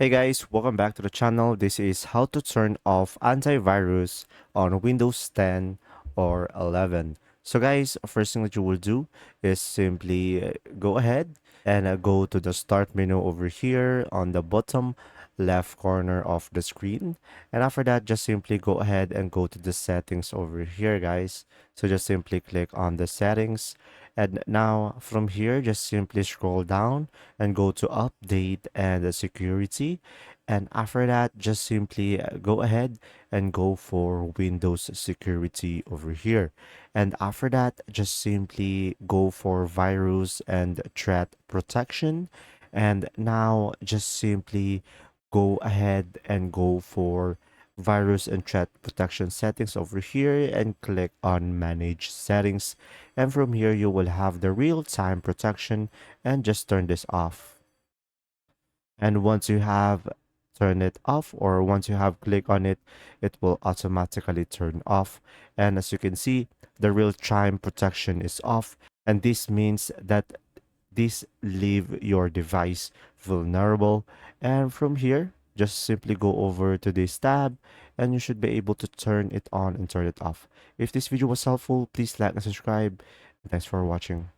Hey guys, welcome back to the channel. This is how to turn off antivirus on Windows 10 or 11. So guys, first thing that you will do is simply go ahead and go to the start menu over here on the bottom left corner of the screen. And after that, just simply go ahead and go to the settings over here, guys. So just simply click on the settings. And now from here, just simply scroll down and go to update and security. And after that, just simply go ahead and go for Windows security over here. And after that, just simply go for virus and threat protection. And now just simply go ahead and go for virus and threat protection settings over here and click on manage settings. And from here, you will have the real-time protection and just turn this off. And once you have turned it off or once you have clicked on it, it will automatically turn off. And as you can see, the real-time protection is off. And this means that this leave your device vulnerable. And from here, just simply go over to this tab and you should be able to turn it on and turn it off. If this video was helpful, please like and subscribe. Thanks for watching.